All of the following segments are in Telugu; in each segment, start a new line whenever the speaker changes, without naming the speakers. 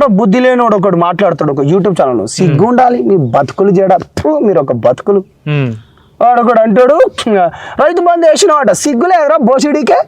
ఎవడో బుద్ధి లేనివాడు ఒకడు మాట్లాడతాడు ఒక యూట్యూబ్ ఛానల్, సిగ్గు ఉండాలి మీ బతుకులు చేయడం, మీరు ఒక బతుకులు. వాడు ఒకడు అంటాడు రైతు బంధు వేసినవాట, సిగ్గులేదురా బోసిడీకే,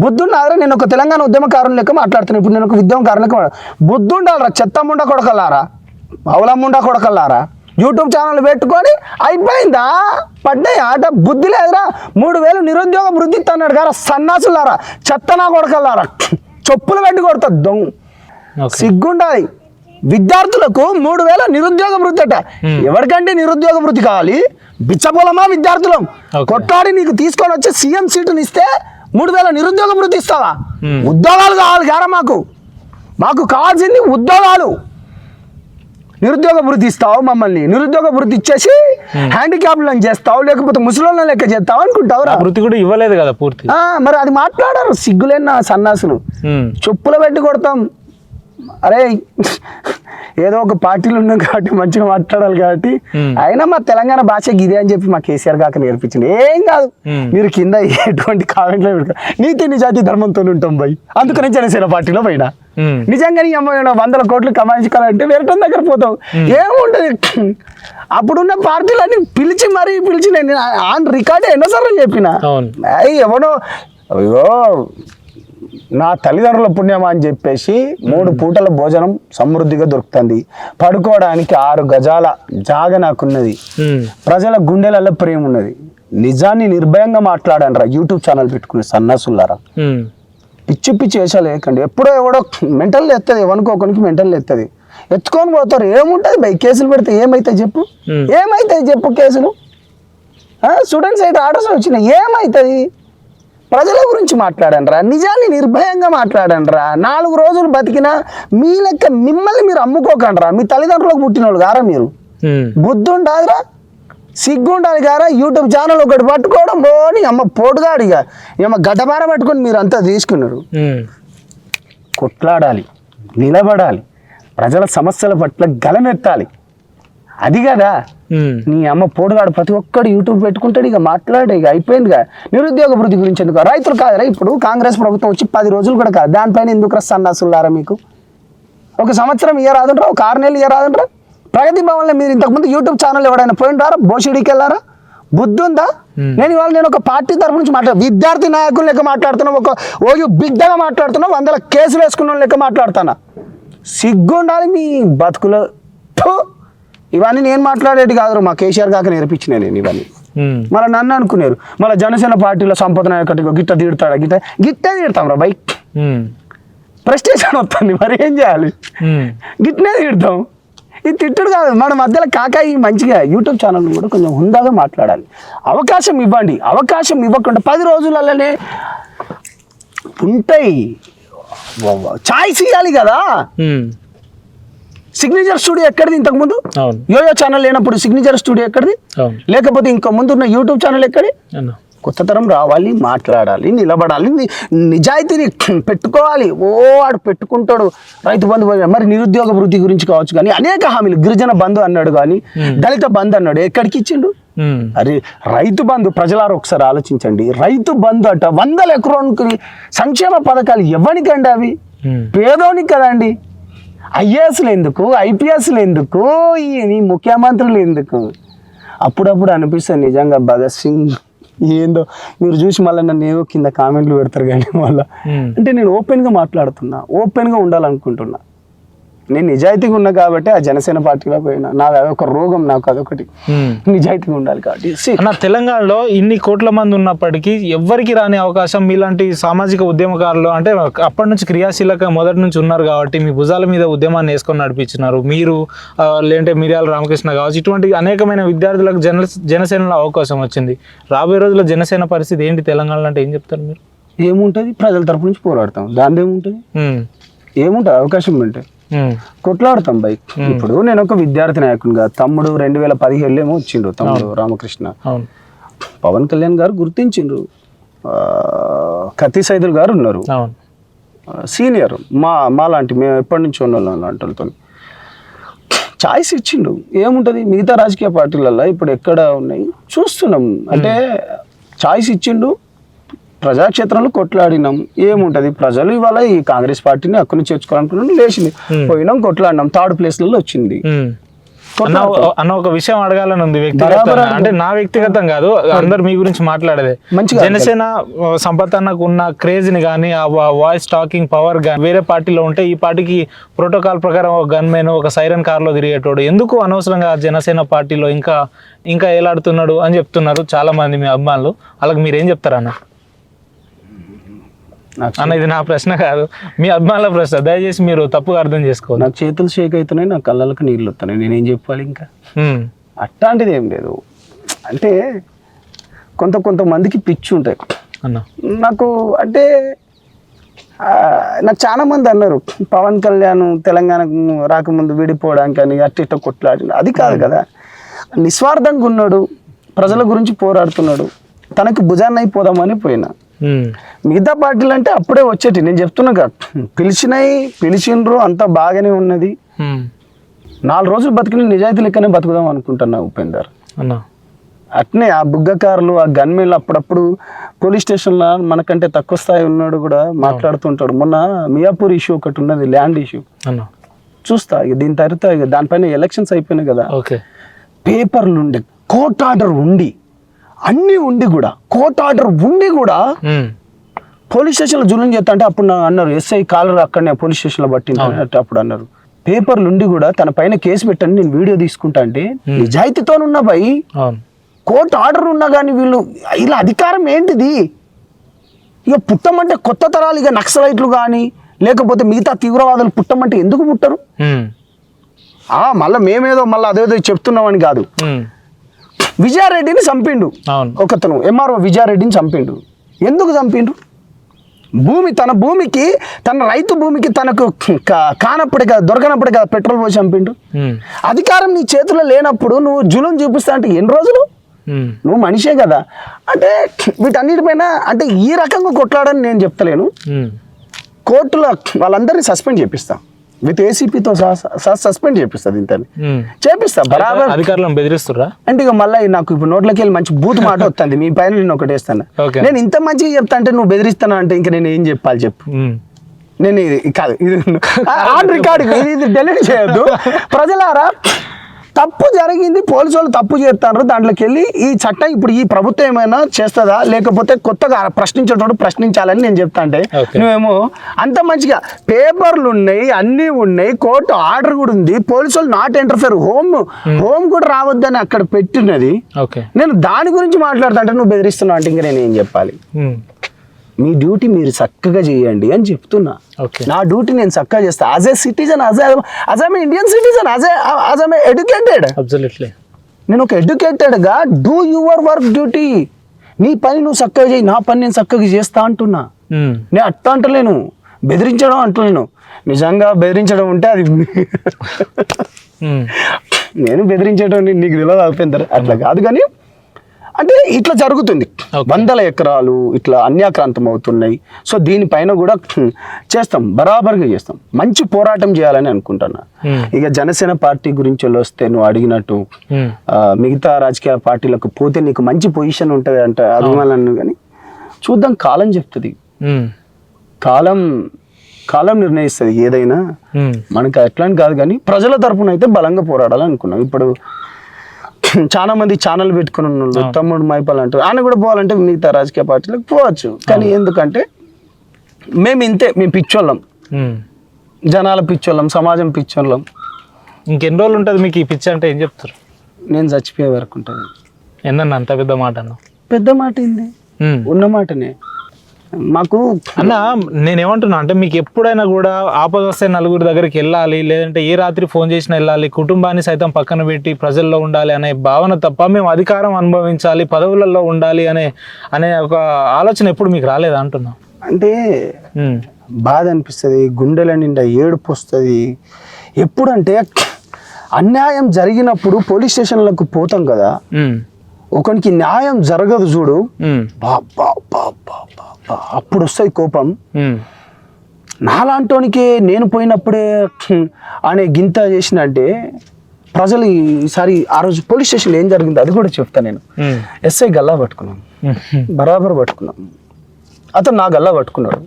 బుద్ధి ఉండాలిరా. నేను ఒక తెలంగాణ ఉద్యమకారుని లెక్క మాట్లాడుతున్నాను, ఇప్పుడు నేను ఒక ఉద్యమకారుని లెక్క బుద్ధి ఉండాలిరా. చెత్తముండ కొడకల్లారా, అవలముండ కొడకల్లారా, యూట్యూబ్ ఛానల్ పెట్టుకొని అయిపోయిందా, పడ్డాయి ఆట. బుద్ధి లేదురా. 3000 నిరుద్యోగ వృద్ధి అన్నాడు కదా, సన్నాసులారా, చెత్తనా కొడకల్లారా, చెప్పులు పెట్టి కొడతా దొంగ. సిగ్గుండాలి. విద్యార్థులకు 3000 నిరుద్యోగ వృద్ధి అట. ఎవరికంటే నిరుద్యోగ వృద్ధి కావాలి? బిచ్చపొలమా విద్యార్థులం? కొట్లాడి నీకు తీసుకొని వచ్చి సీఎం సీటుని ఇస్తే 3000 నిరుద్యోగ వృద్ధి ఇస్తావా? ఉద్యోగాలు కావాలి గారా మాకు కావాల్సింది ఉద్యోగాలు. నిరుద్యోగ వృద్ధి ఇస్తావు మమ్మల్ని, నిరుద్యోగ వృద్ధి ఇచ్చేసి హ్యాండిక్యాప్లను చేస్తావు, లేకపోతే ముసలోళ్ళని లెక్క చేస్తావు అనుకుంటావు.
వృత్తి కూడా ఇవ్వలేదు కదా పూర్తి.
మరి అది మాట్లాడారు సిగ్గులేని సన్నాసులు. చెప్పులు పెట్టి కొడతాం. అరే ఏదో ఒక పార్టీలు ఉన్నాం కాబట్టి మంచిగా మాట్లాడాలి కాబట్టి, అయినా మా తెలంగాణ భాష గిదే అని చెప్పి మా కేసీఆర్ కాక నేర్పించింది. ఏం కాదు, మీరు కింద ఎటువంటి కామెంట్లో నీతి నిజాతి ధర్మంతో ఉంటాం బై, అందుకని జనసేన పార్టీలో పోయినా. నిజంగా నీ అమ్మ 100 కోట్లు కమాయించుకోవాలంటే వేరే దగ్గర పోతావు. ఏముంటది, అప్పుడున్న పార్టీలన్నీ పిలిచి నేను ఆన్ రికార్డ్ ఎన్నోసార్లు చెప్పిన. ఎవడో అయ్యో నా తల్లిదండ్రుల పుణ్యమా అని చెప్పేసి 3 పూటల భోజనం సమృద్ధిగా దొరుకుతుంది, పడుకోవడానికి 6 గజాల జాగ నాకున్నది, ప్రజల గుండెలలో ప్రేమ ఉన్నది. నిజాన్ని నిర్భయంగా మాట్లాడనరా యూట్యూబ్ ఛానల్ పెట్టుకుని సన్నాసులారా. పిచ్చి వేసాలు లేకండి. ఎప్పుడో ఎవడో మెంటల్ ఎత్తది, ఎవనుకోకొనికి మెంటల్ ఎత్తది, ఎత్తుకొని పోతారు. ఏముంటుంది బై, కేసులు పెడితే ఏమైతే చెప్పు కేసులు. స్టూడెంట్స్ అయితే ఆర్డర్స్ వచ్చినాయి, ఏమవుతుంది? ప్రజల గురించి మాట్లాడండిరా, నిజాన్ని నిర్భయంగా మాట్లాడండిరా. 4 రోజులు బతికినా మీ లెక్క మిమ్మల్ని మీరు అమ్ముకోకండిరా. మీ తల్లిదండ్రులకు పుట్టిన వాళ్ళు గారా మీరు? బుద్ధి ఉండాలిరా, సిగ్గు ఉండాలి గారా. యూట్యూబ్ ఛానల్ ఒకటి పట్టుకోవడం పోని అమ్మ పోటుగాడిగా గడ్డపార పట్టుకొని మీరు అంతా తీసుకున్నారు. కొట్లాడాలి, నిలబడాలి, ప్రజల సమస్యల పట్ల గలమెత్తాలి. అది కదా నీ అమ్మ పోటుగాడు. ప్రతి ఒక్కడు యూట్యూబ్ పెట్టుకుంటాడు, ఇక మాట్లాడే, ఇక అయిపోయిందిగా. నిరుద్యోగ వృద్ధి గురించి ఎందుకు? రైతులు కాదురా, ఇప్పుడు కాంగ్రెస్ ప్రభుత్వం వచ్చి 10 రోజులు కూడా కాదు, దానిపైన ఎందుకు సన్నాసులారా మీకు? 1 సంవత్సరం ఇయ్యరాదంటారా, ఒక 6 నెలలు ఇయ్యరాదంటారా? ప్రగతి భవన్లో మీరు ఇంతకుముందు యూట్యూబ్ ఛానల్ ఎవడైనా పోయినారా? బోషిడీకి వెళ్ళారా? బుద్ధి ఉందా? నేను ఒక పార్టీ తరఫు నుంచి విద్యార్థి నాయకులు లెక్క మాట్లాడుతున్నా, ఒక బిగ్గా మాట్లాడుతున్నా, 100 కేసులు వేసుకున్న లెక్క మాట్లాడుతున్నా. సిగ్గు ఉండాలి మీ బతుకులో. ఇవన్నీ నేను మాట్లాడేది కాదు, మా కేసీఆర్ కాక నేర్పించిన నేను ఇవన్నీ. మళ్ళీ నన్ను అనుకున్నారు, మళ్ళీ జనసేన పార్టీలో సంపద నాయకుడికి గిట్ట తీడతాడా, గిట్టే తీడతాం రా బై. ప్రెస్టేషన్ వస్తుంది, మరి ఏం చేయాలి? గిట్నే తీడతాం. ఇది తిట్టుడు కాదు, మన మధ్యలో కాకాయి మంచిగా యూట్యూబ్ ఛానల్ కూడా కొంచెం హుందాగా మాట్లాడాలి. అవకాశం ఇవ్వండి. అవకాశం ఇవ్వకుండా 10 రోజులలోనే ఉంటాయి. ఛాయిస్ ఇవ్వాలి కదా. సిగ్నేచర్ స్టూడియో ఎక్కడిది? ఇంతకుముందు యోయో ఛానల్ లేనప్పుడు సిగ్నేచర్ స్టూడియో ఎక్కడిది? లేకపోతే ఇంకా ముందు ఉన్న యూట్యూబ్ ఛానల్ ఎక్కడి? కొత్త తరం రావాలి, మాట్లాడాలి, నిలబడాలి, నిజాయితీని పెట్టుకోవాలి. వాడు పెట్టుకుంటాడు రైతు బంధు, మరి నిరుద్యోగ వృద్ధి గురించి కావచ్చు, కానీ అనేక హామీలు. గిరిజన బంధు అన్నాడు, కానీ దళిత బంధు అన్నాడు, ఎక్కడికి ఇచ్చిండు? అరే రైతు బంధు ప్రజలారు ఒకసారి ఆలోచించండి. రైతు బంధు అట 100 ఎకరానికి సంక్షేమ పథకాలు ఎవరికండి? అవి పేదోనికి కదండి. ఐఏఎస్లు ఎందుకు, ఐపీఎస్లు ఎందుకు, ఈ ముఖ్యమంత్రులు ఎందుకు? అప్పుడప్పుడు అనిపిస్తుంది నిజంగా భగత్ సింగ్ ఏందో. మీరు చూసి మళ్ళీ నన్ను ఏదో కింద కామెంట్లు పెడతారు, కానీ మళ్ళీ అంటే నేను ఓపెన్గా మాట్లాడుతున్నా, ఓపెన్గా ఉండాలనుకుంటున్నా. నేను నిజాయితీగా ఉన్నా కాబట్టి ఆ జనసేన పార్టీలో పోయినా. నాది ఒక రోగం, నాకు అదొకటి, నిజాయితీగా ఉండాలి కాబట్టి.
నా తెలంగాణలో ఇన్ని కోట్ల మంది ఉన్నప్పటికీ ఎవ్వరికి రాని అవకాశం మీలాంటి సామాజిక ఉద్యమకారులు, అంటే అప్పటి నుంచి క్రియాశీలక మొదటి నుంచి ఉన్నారు కాబట్టి మీ భుజాల మీద ఉద్యమాన్ని వేసుకొని నడిపించినారు. మీరు లేదంటే మిర్యాల రామకృష్ణ కావచ్చు, ఇటువంటి అనేకమైన విద్యార్థులకు జనసేనలో అవకాశం వచ్చింది. రాబోయే రోజుల్లో జనసేన పరిస్థితి ఏంటి తెలంగాణలో అంటే ఏం చెప్తారు మీరు?
ఏముంటుంది, ప్రజల తరపు నుంచి పోరాడతాం, దాని ఏముంటుంది అవకాశం అంటే కొట్లాడతాం బై. ఇప్పుడు నేను ఒక విద్యార్థి నాయకునిగా, తమ్ముడు 2017 ఏమో వచ్చిండ్రు, తమ్ముడు రామకృష్ణ. పవన్ కళ్యాణ్ గారు గుర్తించిండ్రు, కత్తి సైదుల్ గారు ఉన్నారు, సీనియర్ మా లాంటి, మేము ఎప్పటి నుంచి ఉన్న లాంటి చాయిస్ ఇచ్చిండు. ఏముంటుంది మిగతా రాజకీయ పార్టీలలో ఇప్పుడు ఎక్కడ ఉన్నాయి చూస్తున్నాం. అంటే చాయిస్ ఇచ్చిండు, ప్రజాక్షేత్రంలో కొట్లాడినాం, ఏముంటది ప్రజలు ఇవాళ ఈ కాంగ్రెస్ పార్టీని హక్కుని చేర్చుకోవాలనుకున్నాం, లేచింది, పోయినాం, కొట్లాడినాం, 3rd ప్లేస్లలో వచ్చింది.
అన్న ఒక విషయం అడగాలని ఉంది వ్యక్తిగతంగా, అంటే నా వ్యక్తిగతం కాదు, అందరు మీ గురించి మాట్లాడేది. జనసేన సంపత్ అన్నకు ఉన్న క్రేజ్ ని కానీ, ఆ వాయిస్ టాకింగ్ పవర్ కానీ వేరే పార్టీలో ఉంటే, ఈ పార్టీకి ప్రోటోకాల్ ప్రకారం ఒక గన్మెన్ ఒక సైరన్ కార్ లో తిరిగేటోడు ఎందుకు అనవసరంగా జనసేన పార్టీలో ఇంకా ఏలాడుతున్నాడు అని చెప్తున్నారు చాలా మంది మీ అభిమానులు. వాళ్ళకి మీరేం చెప్తారన్న? అన్న ఇది నా ప్రశ్న కాదు, మీ అభిమానుల ప్రశ్న, దయచేసి మీరు తప్పుగా అర్థం చేసుకోవాలి.
నాకు చేతులు షేక్ అవుతున్నాయి, నా కళ్ళలకు నీళ్ళు వస్తున్నాయి, నేనేం చెప్పాలి ఇంకా? అట్లాంటిది ఏం లేదు. అంటే కొంతమందికి పిచ్చి ఉంటాయి
అన్న.
నాకు అంటే నాకు చాలా మంది అన్నారు పవన్ కళ్యాణ్ తెలంగాణకు రాకముందు విడిపోవడానికి అని అట్ట కొట్లాడి, అది కాదు కదా. నిస్వార్థంగా ఉన్నాడు, ప్రజల గురించి పోరాడుతున్నాడు, తనకి భుజాన్ని అయిపోదామని పోయినా. మిగతా పార్టీలు అంటే అప్పుడే వచ్చేటి, నేను చెప్తున్నా కదా, పిలిచిండ్రు అంతా బాగానే ఉన్నది. 4 రోజులు బతికిన నిజాయితీ లెక్కనే బతుకుదాం అనుకుంటున్నా ఉపేందర్
అన్న.
అట్నే ఆ బుగ్గకారులు, ఆ గన్మెన్లు అప్పుడప్పుడు పోలీస్ స్టేషన్లో మనకంటే తక్కువ స్థాయి ఉన్నాడు కూడా మాట్లాడుతుంటాడు. మొన్న మియాపూర్ ఇష్యూ ఒకటి ఉన్నది, ల్యాండ్ ఇష్యూ చూస్తా, ఇక దీని తర్వాత ఇక దానిపైన ఎలక్షన్స్ అయిపోయినాయి కదా, పేపర్లు ఉండే, కోర్ట్ ఆర్డర్ ఉండి అన్నీ ఉండి కూడా, కోర్ట్ ఆర్డర్ ఉండి కూడా పోలీస్ స్టేషన్లో జులుం చేస్తా అంటే అప్పుడు అన్నారు ఎస్ఐ కాలర్ అక్కడనే పోలీస్ స్టేషన్లో పట్టింది అప్పుడు అన్నారు. పేపర్లు ఉండి కూడా తన పైన కేసు పెట్టండి, నేను వీడియో తీసుకుంటా అంటే నిజాయితీతోనున్నా భయ్, కోర్టు ఆర్డర్ ఉన్నా కానీ వీళ్ళు ఇలా అధికారం ఏంటిది? ఇక పుట్టమంటే కొత్త తరాలు ఇక నక్సలైట్లు కానీ లేకపోతే మిగతా తీవ్రవాదులు పుట్టమంటే ఎందుకు పుట్టరు? మళ్ళీ మేమేదో మళ్ళీ అదేదో చెప్తున్నామని కాదు. విజయారెడ్డిని చంపిండు ఒకతను, ఎంఆర్ఓ విజయారెడ్డిని చంపిండు. ఎందుకు చంపిండు? తన భూమికి, తన రైతు భూమికి తనకు కానప్పుడే కదా, దొరకనప్పుడే కదా పెట్రోల్ పోసి చంపిండు. అధికారం నీ చేతిలో లేనప్పుడు నువ్వు జులుం చూపిస్తా అంటే ఎన్ని రోజులు? నువ్వు మనిషే కదా. అంటే వీటన్నిటిపైన అంటే ఈ రకంగా కొట్లాడని నేను చెప్తలేను. కోర్టులో వాళ్ళందరినీ సస్పెండ్ చేపిస్తా, విత్ ఏసీపీతో సస్పెండ్ చేపిస్తుంది, ఇంతని చేపిస్తా. బరాబర్
అధికారులను బెదిరిస్తురా అంటే
ఇక మళ్ళీ నాకు ఇప్పుడు నోట్లోకి వెళ్ళి మంచి బూత్ మాట వస్తుంది, మీ పైన నేను ఒకటి వేస్తాను. నేను ఇంత మంచిగా చెప్తా అంటే నువ్వు బెదిరిస్తాను అంటే ఇంకా నేను ఏం చెప్పాలి చెప్పు? నేను ఇది కాదు, ఇది ఆన్ రికార్డ్, ఇది డెలీట్ చేయొద్దు. ప్రజలారా, తప్పు జరిగింది, పోలీసు వాళ్ళు తప్పు చేస్తారు, దాంట్లోకి వెళ్ళి ఈ చట్టం ఇప్పుడు ఈ ప్రభుత్వం ఏమైనా చేస్తుందా లేకపోతే కొత్తగా ప్రశ్నించేటోడు ప్రశ్నించాలని నేను చెప్తా అంటే నువ్వేమో అంత మంచిగా పేపర్లు ఉన్నాయి, అన్నీ ఉన్నాయి, కోర్టు ఆర్డర్ కూడా ఉంది, పోలీసు వాళ్ళు నాట్ ఇంటర్ఫియర్, హోమ్ కూడా రావద్దని అక్కడ పెట్టినది. నేను దాని గురించి మాట్లాడుతా అంటే నువ్వు బెదిరిస్తున్నావు అంటే ఇంకా నేను ఏం చెప్పాలి? మీ డ్యూటీ మీరు చక్కగా చేయండి అని చెప్తున్నా. నా డ్యూటీ నేను చక్కగా చేస్తా, as a citizen, as a Indian citizen, as a educated. నేను ఒక ఎడ్యుకేటెడ్గా డూ యువర్ వర్క్ డ్యూటీ. నీ పని నువ్వు చక్కగా చేయి, నా పని నేను చక్కగా చేస్తా అంటున్నా. నేను అట్లా అంటలేను, బెదిరించడం అంటలేను. నిజంగా బెదిరించడం ఉంటే అది నేను బెదిరించడం నీకు తెలియదు అయిపోయింది, అట్లా కాదు. కానీ అంటే ఇట్లా జరుగుతుంది, 100 ఎకరాలు ఇట్లా అన్యాక్రాంతం అవుతున్నాయి. సో దీనిపైన కూడా చేస్తాం, బరాబర్గా చేస్తాం, మంచి పోరాటం చేయాలని అనుకుంటున్నా. ఇక జనసేన పార్టీ గురించి వస్తే నువ్వు అడిగినట్టు మిగతా రాజకీయ పార్టీలకు పోతే నీకు మంచి పొజిషన్ ఉంటుంది అంటే అభిమానులను, కానీ చూద్దాం, కాలం చెప్తుంది, కాలం నిర్ణయిస్తుంది ఏదైనా. మనకి అట్లాంటి కాదు, కానీ ప్రజల తరఫున అయితే బలంగా పోరాడాలనుకున్నాం. ఇప్పుడు చాలా మంది ఛానల్ పెట్టుకుని ఉన్నాడు, తమ్ముడు మైపాల్ అంటారు, ఆయన కూడా పోవాలంటే మిగతా రాజకీయ పార్టీలకు పోవచ్చు. కానీ ఎందుకంటే మేము ఇంతే, మేము పిచ్చోళ్ళం, జనాల పిచ్చోళ్ళం, సమాజం పిచ్చోళ్ళం.
ఇంకెన్ని రోజులు ఉంటుంది మీకు ఈ పిచ్చ అంటే ఏం చెప్తారు?
నేను చచ్చిపోయే వరకు ఉంటుంది.
ఏందన్నా అంత పెద్ద మాట అన్న?
పెద్ద మాట ఏంది, ఉన్న మాటనే. మాకు
అన్న నేనేమంటున్నా అంటే మీకు ఎప్పుడైనా కూడా ఆపద వస్తే నలుగురి దగ్గరికి వెళ్ళాలి, లేదంటే ఏ రాత్రి ఫోన్ చేసినా వెళ్ళాలి, కుటుంబాన్ని సైతం పక్కన పెట్టి ప్రజల్లో ఉండాలి అనే భావన తప్ప మేము అధికారం అనుభవించాలి, పదవులలో ఉండాలి అనే ఒక ఆలోచన ఎప్పుడు మీకు రాలేదా అంటున్నా?
అంటే బాధ అనిపిస్తుంది, గుండెల నిండా ఏడుపు వస్తుంది. ఎప్పుడంటే అన్యాయం జరిగినప్పుడు పోలీస్ స్టేషన్లకు పోతాం కదా, ఒకనికి న్యాయం జరగదు చూడు, అప్పుడు వస్తుంది కోపం. నాలాంటోనికే నేను పోయినప్పుడే అనే గింత చేసినంటే ప్రజలు ఈసారి ఆ రోజు పోలీస్ స్టేషన్లో ఏం జరిగింది అది కూడా చెప్తా. నేను ఎస్ఐ గల్లా పట్టుకున్నాం, బరాబర్ పట్టుకున్నాం. అతను నా గల్లా పట్టుకున్నాడు.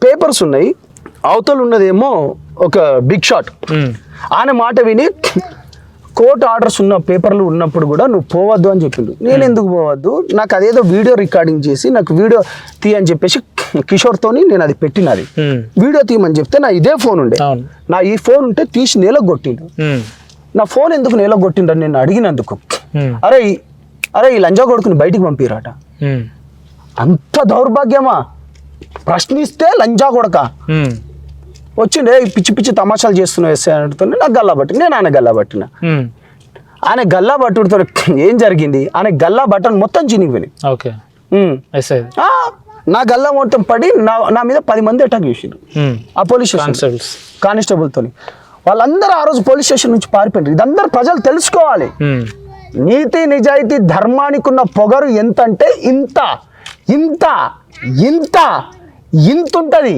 పేపర్స్ ఉన్నాయి, అవతలు ఉన్నదేమో ఒక బిగ్ షాట్. ఆయన మాట విని కోర్టు ఆర్డర్స్ ఉన్న పేపర్లు ఉన్నప్పుడు కూడా నువ్వు పోవద్దు అని చెప్పిండు. నేను ఎందుకు పోవద్దు, నాకు అదేదో వీడియో రికార్డింగ్ చేసి నాకు వీడియో తీయని చెప్పేసి కిషోర్తోని నేను అది పెట్టినది. వీడియో తీయమని చెప్తే నా ఇదే ఫోన్ ఉండే, నా ఈ ఫోన్ ఉంటే తీసి నేలకు కొట్టిండు. నా ఫోన్ ఎందుకు నేలకు కొట్టిండు నేను అడిగినందుకు, అరే ఈ లంజా కొడుకుని బయటికి పంపిరాట. అంత దౌర్భాగ్యమా, ప్రశ్నిస్తే లంజా కొడక వచ్చిండే పిచ్చి పిచ్చి తమాషాలు చేస్తున్నావు ఎస్ఐ అంటున్నా. నాకు గల్లా పట్టి నేను ఆయన గల్లా పట్టిన. ఆయన గల్లా పట్టుడితో ఏం జరిగింది, ఆయన గల్లా బట్టన్ మొత్తం చినిగిపోయినాయి.
ఓకే,
నా గల్లా మొత్తం పడి నా మీద 10 మంది అటాక్ చేసిండ్రు ఆ పోలీస్ కానిస్టేబుల్తో. వాళ్ళందరూ ఆ రోజు పోలీస్ స్టేషన్ నుంచి పారిపోయిండ్రు. ఇదందరూ ప్రజలు తెలుసుకోవాలి. నీతి నిజాయితీ ధర్మానికి ఉన్న పొగరు ఎంత అంటే ఇంత ఇంత ఇంత ఇంత ఉంటుంది.